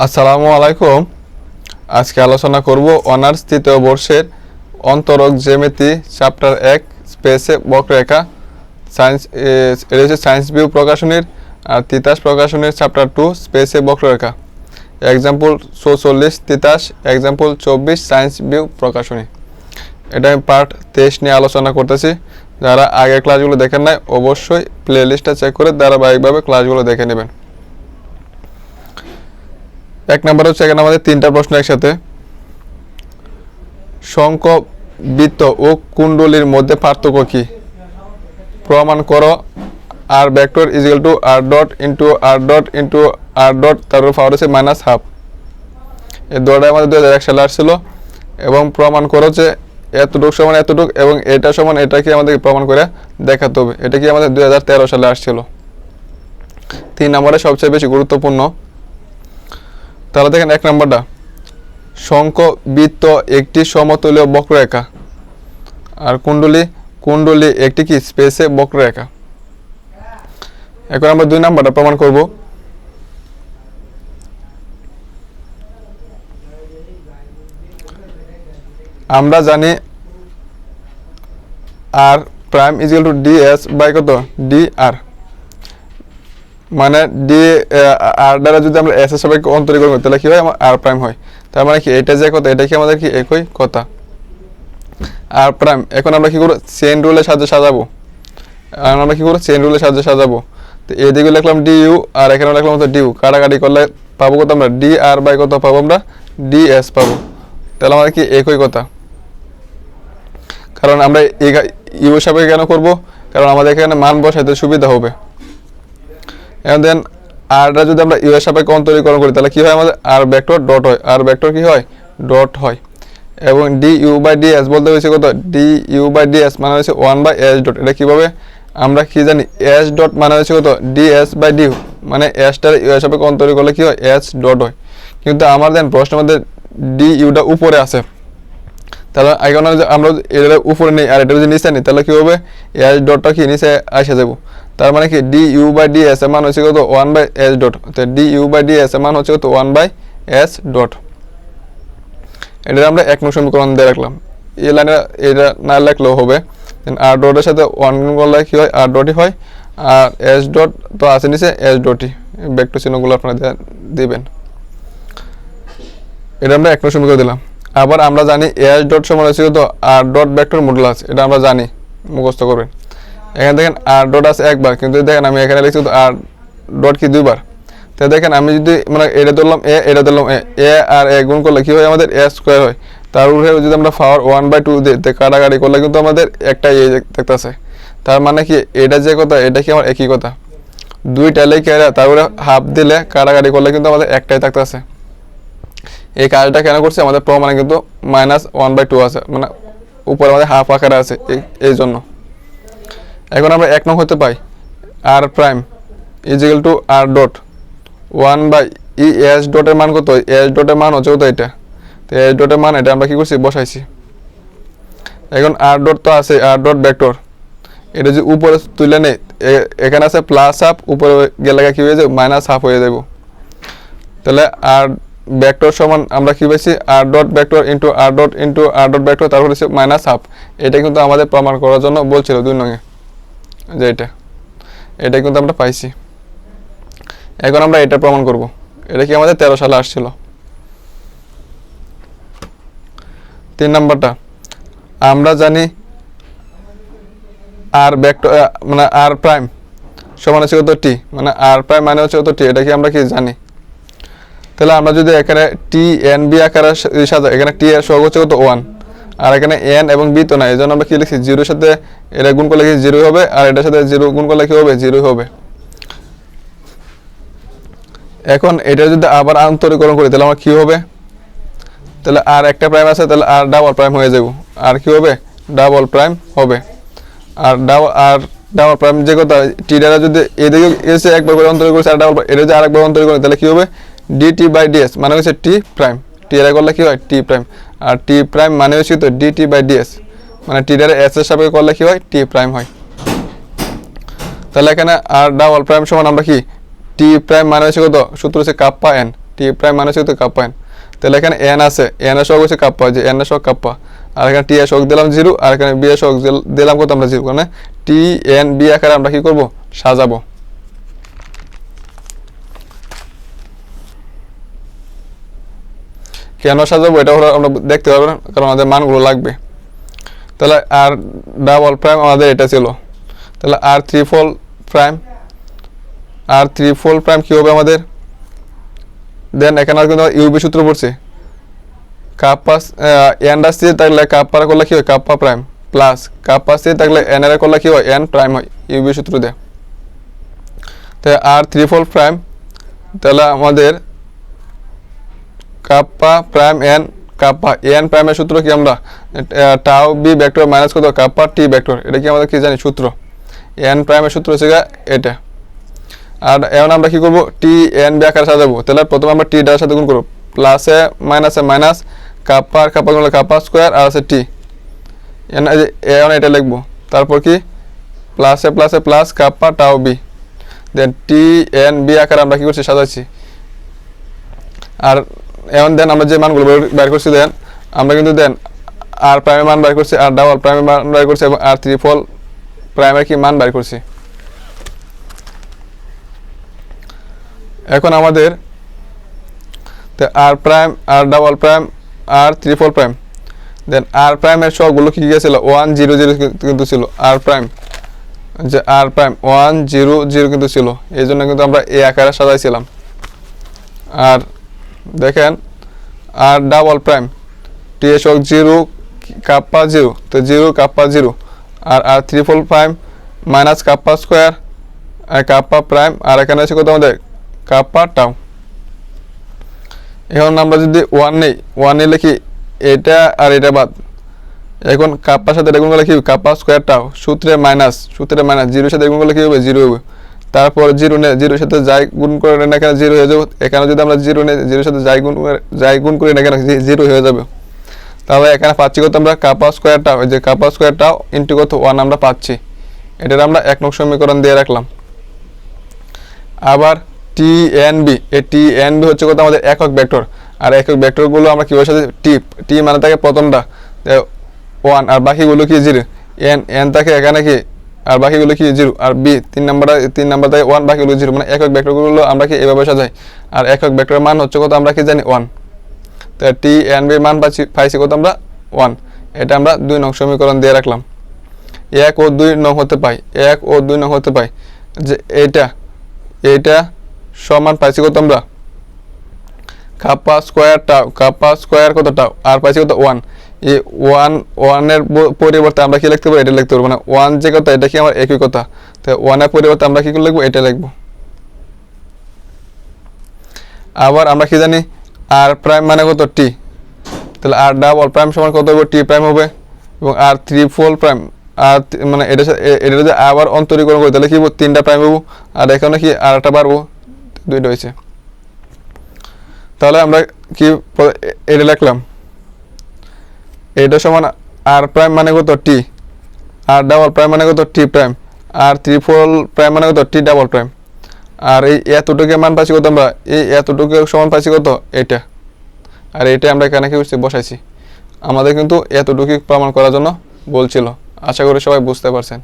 আসসালামু আলাইকুম। আজকে আলোচনা করব অনার্স তৃতীয় বর্ষের অন্তরক জ্যামিতি চ্যাপ্টার 1 স্পেসে বক্ররেখা সায়েন্স। এটা হচ্ছে সায়েন্স ভিউ প্রকাশনীর আর তিতাস প্রকাশনীর চ্যাপ্টার 2 স্পেসে বক্ররেখা। Example 44 Titas, example 24 science view প্রকাশনী। এটা আমি পার্ট 23 নিয়ে আলোচনা করতেছি। যারা আগের ক্লাসগুলো দেখেন নাই অবশ্যই প্লে লিস্টটা চেক করে ধারাবাহিকভাবে ক্লাসগুলো দেখে নেবেন। এক নম্বর হচ্ছে এখানে আমাদের তিনটা প্রশ্ন একসাথে। শঙ্খ, বৃত্ত ও কুণ্ডলীর মধ্যে পার্থক্য কি? প্রমাণ করো। R vector is equal to r dot into r dot into r dot, তারপর পাওয়ার হচ্ছে -12। এই দুটোটাই আমাদের 2001 সালে আসছিল এবং প্রমাণ করো যে এতটুক সমান এতটুক এবং এটা সমান এটা কি আমাদেরকে প্রমাণ করে দেখাতে হবে। এটা কি আমাদের 2013 সালে আসছিল। 3 নম্বরে সবচেয়ে বেশি গুরুত্বপূর্ণ। তাহলে দেখেন এক নম্বরটা, শঙ্খ বৃত্ত একটি সমতুল্য বক্ররেখা আর কুণ্ডলী একটি কি স্পেসে বক্ররেখা। এখন আমরা 2 নম্বরটা প্রমাণ করব। আমরা জানি r prime is equal to d s by কত ডিআর, মানে ডি আর দ্বারা যদি আমরা এস এর সাপেক্ষে অন্তরীকরণ করি তাহলে কি হয়, আমার আর প্রাইম হয়। তার মানে কি এটা যে কথা, এটা কি আমাদের কি একই কথা আর প্রাইম। এখন আমরা কি করব, চেইন রুলের সাহায্যে সাজাবো। আমরা কি করব, চেইন রুলের সাহায্যে সাজাবো। তো এদিকে লিখলাম ডিইউ আর এখানে লিখলাম হচ্ছে ডিউ, কাটাকাটি করলে পাবো কত আমরা ডি আর বাই কত পাবো আমরা ডিএস পাবো। তাহলে আমাদের কি একই কথা। কারণ আমরা ইউ সাপেক্ষে কেন করব, কারণ আমাদের এখানে মান বসাইতে সুবিধা হবে। এবং দেন আরটা যদি আমরা ইউ এর সাপেক্ষে অন্তরীকরণ করি তাহলে কি হয়, আমাদের আর ভেক্টর ডট হয়, আর ভেক্টর কি হয় ডট হয়। এবং d u by d s বলতে হয়েছে কত, d u by d s মানে হচ্ছে 1/s ডট। এটা কিভাবে আমরা কি জানি, এস ডট মানে হচ্ছে কত ডি এস বাই ডি, মানে এসটার ইউ এর সাপেক্ষে অন্তরীকরণ করলে কি হয় এস ডট হয়। কিন্তু আমার দেন প্রশ্নের মধ্যে ডি ইউটা উপরে আছে, তাহলে এখন আমরা এটা উপরে নেই আর এটা যদি নিচে নিই তাহলে কি হবে, এস ডটটা কি নিচে আসে যাবো। তার মানে কি d u by d s এর মান হচ্ছে কত 1/s ডট। তো d u by d s এর মান হচ্ছে কত 1/s ডট। এটা আমরা 1 নং সমীকরণ দিয়ে রাখলাম। এই লাইনে এটা না লিখলেও হবে। দেন আর ডটের সাথে 1 গুণ করলে কি হয় আর ডটই হয়, আর এস ডট তো আছে নিচে এস ডটই। ভেক্টর চিহ্নগুলো আপনারা দিবেন। এটা আমরা 1 নং সমীকরণ দিলাম। আবার আমরা জানি এস ডট সমান হচ্ছে কত আর ডট ভেক্টর মডুলাস, এটা আমরা জানি, মুখস্থ করবেন। এখানে দেখেন আর ডট আছে একবার, কিন্তু দেখেন আমি এখানে লিখছি আর ডট কি দুইবার। তো দেখেন আমি যদি মানে এটা ধরলাম এ, এটা ধরলাম এ আর এ গুণ করলে কি হয় আমাদের এ স্কোয়ার হয়। তার উপরে যদি আমরা পাওয়ার 1/2 দিই কাটাকাটি করলে কিন্তু আমাদের একটা এ দেখতেছে। তার মানে কি এটা যে কথা এটা কি আমার একই কথা। দুইটা লিখে তারপরে হাফ দিলে কাটাকাটি করলে কিন্তু আমাদের একটাই থাকতেছে। এই কাজটা কেন করছে, আমাদের প্রমাণে কিন্তু -1/2 আছে, মানে উপরে আমাদের হাফ আকারে আছে এই জন্য। এখন আমরা 1 নং হতে পাই r prime is equal to r dot 1/s ডটের মান কত, এস ডটের মান হচ্ছে কত এটা। তো এস ডটের মান এটা আমরা কি করছি বসাইছি। এখন আর ডট তো আছে, আর ডট ভেক্টর, এটা যে উপরে তুলে নেই এখানে আছে প্লাস হাফ, উপরে গেলে কি হয়ে যাবে -হাফ হয়ে যাব। তাহলে আর ভেক্টর সমান আমরা কি পাইছি r dot vector into r dot into r dot vector, তারপর হচ্ছে -হাফ। এটা কিন্তু আমাদের প্রমাণ করার জন্য বলছিল 2 নং এ যে এটা কিন্তু আমরা পাইছি। এখন আমরা এটা প্রমাণ করব। এটা কি আমাদের 13 সালে আসছিল। 3 নাম্বারটা, আমরা জানি আর ভেক্টর মানে আর প্রাইম সমান হচ্ছে কত টি, মানে আর প্রাইম মানে হচ্ছে কত টি, এটা কি আমরা কি জানি। তাহলে আমরা যদি এখানে টি এন বি আকারে সাজাই, এখানে টি এর সহগ হচ্ছে কত 1 আর এখানে এন এবং বি তো না, এই জন্য আমরা কি লিখছি 0 এর সাথে এটা গুণ করলে কি 0 হবে আর এটার সাথে 0 গুণ করলে কি হবে 0 হবে। এখন এটা যদি আবার অন্তরীকরণ করি তাহলে আমার কি হবে, তাহলে আর একটা প্রাইম আছে, তাহলে আর ডাবল প্রাইম হয়ে যাব। আর কি হবে ডাবল প্রাইম হবে। আর ডাবল প্রাইম যে কথা টি দ্বারা যদি এদিকে এসে একবার করে অন্তরীকরণ করছে আর ডাবল এটা যদি আরেকবার অন্তরীকরণ তাহলে কি হবে ডিটি বাই ডিএস, মানে হচ্ছে টি প্রাইম। টি এর করলে কি হয় টি প্রাইম, আর টি প্রাইম মানে হচ্ছে তো ডিটি বাই ডিএস, মানে টি দ্বারা এস এর সাপেক্ষে করলে কি হয় টি প্রাইম হয়। তাহলে এখানে আর ডাবল প্রাইম সমান আমরা কি টি প্রাইম মানে হচ্ছে কত সূত্র হচ্ছে কাপ্পা এন, টি প্রাইম মানে হচ্ছে কাপ্পা এন। তাহলে এখানে এন আছে, এন এর সহগ হচ্ছে কাপ্পা, যে এন এর সহগ কাপ্পা, আর এখানে টি এর সহগ দিলাম 0, আর এখানে বি এর সহগ দিলাম কত আমরা 0, মানে টি এন বি আকারে আমরা কি করব, সাজাবো। কেন সাজাবো এটা হলো আমরা দেখতে পারবো না, কারণ আমাদের মানগুলো লাগবে। তাহলে আর ডাবল প্রাইম আমাদের এটা ছিল, তাহলে আর ট্রিপল প্রাইম, আর ট্রিপল প্রাইম কি হবে আমাদের, দেন এখানে আর কিন্তু ইউবি সূত্র পড়ছে, কাপ্পা এন সি থাকলে কাপ্পা করলে কি হয় kappa prime, plus kappa c থাকলে এন এর করলে কি হয় এন প্রাইম হয়, ইউবি সূত্র দেয়। তাহলে আর ট্রিপল প্রাইম, তাহলে আমাদের kappa prime N, kappa N প্রাইমের সূত্র কি আমরা টাউ বি ভেক্টর মাইনাস কত কাপ্পা টি ভেক্টর, এটা কি আমাদের কি জানি সূত্র, এন প্রাইমের সূত্র হচ্ছে এটা। আর এখন আমরা কি করব, টি এন বি আকারে সাজাবো। তাহলে প্রথমে আমরা টি ডার সাথে গুণ করব, প্লাসে মাইনাসে মাইনাস, কাপ্পা আর কাপ্পা গুণলে কাপ্পা স্কোয়ার, আর আছে টি এন, এখন এটা লিখবো। তারপর কি প্লাসে প্লাসে প্লাস কাপ্পা টাউ বি, দেন টি এন বি আকারে আমরা কি করছি সাজাচ্ছি। আর এখন দেন আমরা যে মানগুলো বের করছি, দেন আমরা কিন্তু দেন আর প্রাইমের মান বের করছি, আর ডাবল প্রাইমের মান বের করছি, এবং আর ট্রিপল প্রাইমের কি মান বের করছি। এখন আমাদের আর প্রাইম, আর ডাবল প্রাইম, আর ট্রিপল প্রাইম, দেন আর প্রাইমের সবগুলো কি ছিল 1 0 0 কিন্তু ছিল, আর প্রাইম যে আর প্রাইম 1 0 0 কিন্তু ছিল, এই জন্য কিন্তু আমরা এই আকারে সাজাইছিলাম। আর দেখেন আর ডাবল প্রাইম টি এর সহগ 0 কাপ্পা 0, তো 0 kappa 0, r triple prime minus kappa square r kappa prime, r এখানে আছে কত আমাদের কাপ্পা টাউ। এখন আমরা যদি 1 নেই, 1 নিলে কি এটা আর এটা বাদ, এখন কাপ্পার সাথে এটা গুণ করলে কি কাপ্পা স্কোয়ার টাউ, সূত্রে মাইনাস 0 সাথে গুণ করলে কি হবে 0 হবে। তারপর 0 নে 0 সাথে যাই গুণ করে না এখানে 0 হয়ে যাবে, এখানে যদি আমরা 0 নে 0 সাথে যাই গুণ করি না এখানে 0 হয়ে যাবে। তাহলে এখানে পাচ্ছি কত আমরা কাপ্পা স্কোয়ার টাউ, এই যে কাপ্পা স্কোয়ার টাউ ইনটু কত 1 আমরা পাচ্ছি, এটার আমরা 1 নং সমীকরণ দিয়ে রাখলাম। আবার টি এন বি, এই টি এন বি হচ্ছে কত আমাদের একক ভেক্টর, আর একক ভেক্টরগুলো আমরা কীভাবে সাথে টি মানে থাকে প্রথমটা 1, আর বাকিগুলো কি 0, এন থাকে এখানে কি, আর বাকিগুলো কি 0, আর বি 3 নাম্বার থাকে 1, বাকিগুলো 0, মানে একক ভেক্টরগুলো আমরা কি এভাবে সাজাই। আর একক ভেক্টরের মান হচ্ছে কত আমরা কি জানি 1, তাই টি এন বির মান পাইছি কত আমরা 1, এটা আমরা 2 নং সমীকরণ দিয়ে রাখলাম। 1 ও 2 নং হতে পাই, 1 ও 2 নং হতে পাই যে এইটা সমান পাইছি কত আমরা kappa square tau, kappa square কত টাউ, আর পাইছি কত 1, এই 1 এর পরিবর্তে আমরা কি লিখতে পারি এটা লিখতে পারবো, মানে 1 যে কথা এটা কি আমার একই কথা, তো 1 এর পরিবর্তে আমরা কি লিখবো এটা লিখবো। আবার আমরা কি জানি আর প্রাইম মানে কত টি, তাহলে আর ডাবল প্রাইম সমান কত হবে টি প্রাইম হবে, এবং আর ট্রিপল প্রাইম আর মানে এটা যদি আবার অন্তরীকরণ করি তাহলে কি হবো 3টা প্রাইম হবো, আর এখানে কি আর একটা বাড়বো 2টা হয়েছে। তাহলে আমরা কি এটা লিখলাম, এটা সমান আর প্রাইম মানে কত টি, আর ডাবল প্রাইম মানে কত টি প্রাইম, আর ট্রিপল প্রাইম মানে কত টি ডাবল প্রাইম, আর এই এতটুকু মান পাচ্ছি কত আমরা, এই এতটুকু সমান পাচ্ছি কত এটা, আর এটা আমরা এখানে কি বসাইছি। আমাদের কিন্তু এতটুকু প্রমাণ করার জন্য বলছিল। আশা করি সবাই বুঝতে পারছেন।